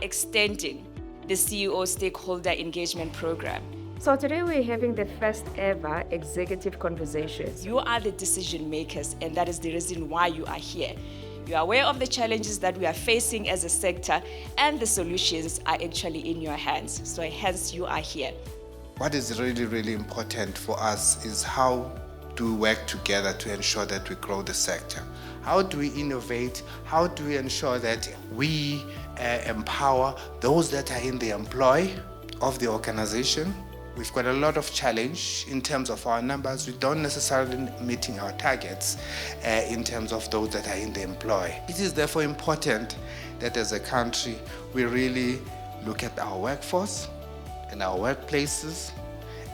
extending the CEO Stakeholder Engagement Program. So today we're having the first ever executive conversations. You are the decision makers, and that is the reason why you are here. You are aware of the challenges that we are facing as a sector, and the solutions are actually in your hands. So hence you are here. What is really, really important for us is how do we work together to ensure that we grow the sector? How do we innovate? How do we ensure that we empower those that are in the employ of the organization? We've got a lot of challenge in terms of our numbers. We don't necessarily meeting our targets in terms of those that are in the employ. It is therefore important that as a country, we really look at our workforce and our workplaces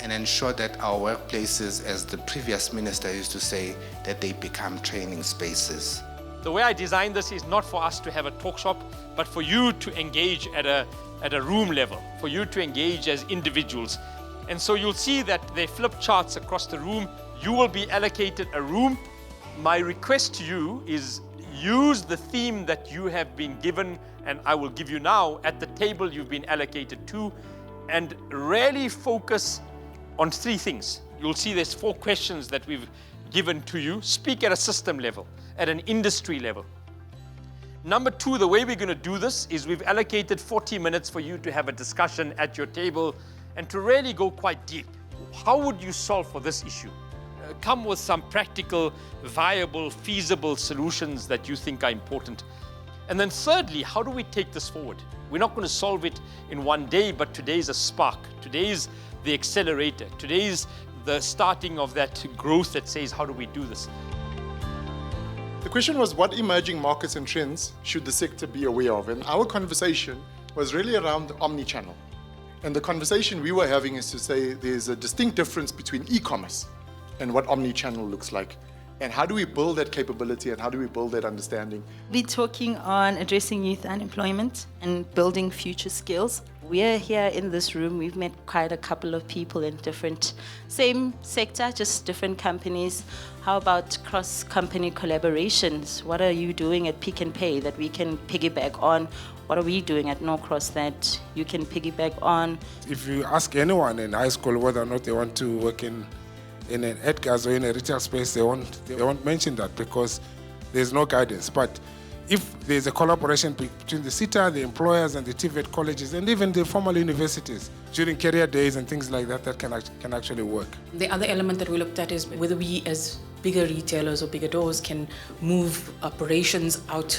and ensure that our workplaces, as the previous minister used to say, that they become training spaces. The way I designed this is not for us to have a talk shop, but for you to engage at a room level, for you to engage as individuals. And so you'll see that they flip charts across the room. You will be allocated a room. My request to you is use the theme that you have been given, and I will give you now at the table you've been allocated to, and really focus on three things. You'll see there's 4 questions that we've given to you. Speak at a system level, at an industry level. Number 2, the way we're going to do this is we've allocated 40 minutes for you to have a discussion at your table and to really go quite deep. How would you solve for this issue? Come with some practical, viable, feasible solutions that you think are important. And then thirdly, how do we take this forward? We're not going to solve it in one day, but today's a spark. Today's the accelerator. Today's the starting of that growth that says, how do we do this? The question was, what emerging markets and trends should the sector be aware of? And our conversation was really around omni-channel. And the conversation we were having is to say there's a distinct difference between e-commerce and what omni-channel looks like. And how do we build that capability and how do we build that understanding? We're talking on addressing youth unemployment and building future skills. We're here in this room. We've met quite a couple of people in different, same sector, just different companies. How about cross-company collaborations? What are you doing at Pick n Pay that we can piggyback on? What are we doing at Norcross that you can piggyback on? If you ask anyone in high school whether or not they want to work in an Edgar's or in a retail space, they won't mention that because there's no guidance. But if there's a collaboration between the SETA, the employers and the TVET colleges and even the formal universities during career days and things like that, that can actually work. The other element that we looked at is whether we as bigger retailers or bigger doors can move operations out,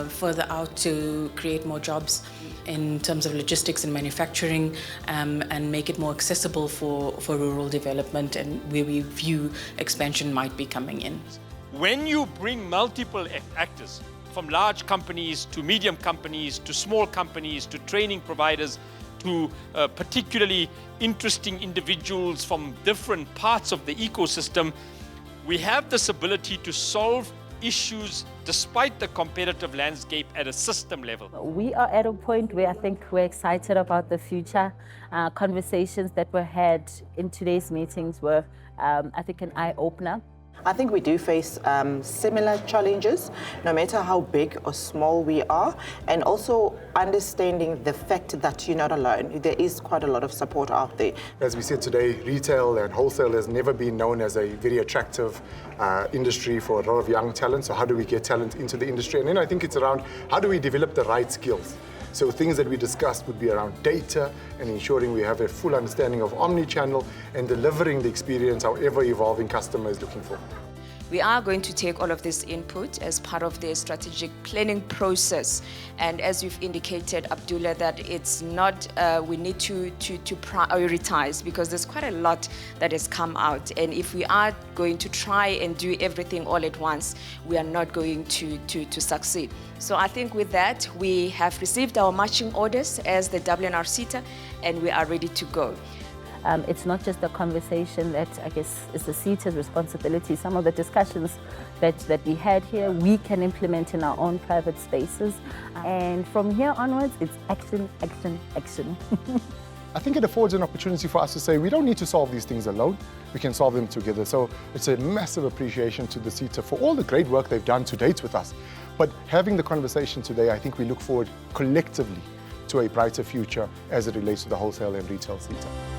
further out to create more jobs in terms of logistics and manufacturing, and make it more accessible for rural development and where we view expansion might be coming in. When you bring multiple actors, from large companies to medium companies to small companies to training providers to particularly interesting individuals from different parts of the ecosystem, we have this ability to solve issues despite the competitive landscape at a system level. We are at a point where I think we're excited about the future. Conversations that were had in today's meetings were, I think, an eye-opener. I think we do face similar challenges, no matter how big or small we are, and also understanding the fact that you're not alone. There is quite a lot of support out there. As we said today, retail and wholesale has never been known as a very attractive industry for a lot of young talent. So how do we get talent into the industry? And then I think it's around how do we develop the right skills? So things that we discussed would be around data and ensuring we have a full understanding of omni-channel and delivering the experience our ever-evolving customer is looking for. We are going to take all of this input as part of the strategic planning process. And as you've indicated, Abdullah, that it's not, we need to prioritize because there's quite a lot that has come out. And if we are going to try and do everything all at once, we are not going to succeed. So I think with that, we have received our marching orders as the W&RSETA, and we are ready to go. It's not just a conversation that I guess is the SETA's responsibility. Some of the discussions that we had here, we can implement in our own private spaces. And from here onwards, it's action, action, action. I think it affords an opportunity for us to say we don't need to solve these things alone. We can solve them together. So it's a massive appreciation to the SETA for all the great work they've done to date with us. But having the conversation today, I think we look forward collectively to a brighter future as it relates to the wholesale and retail sector.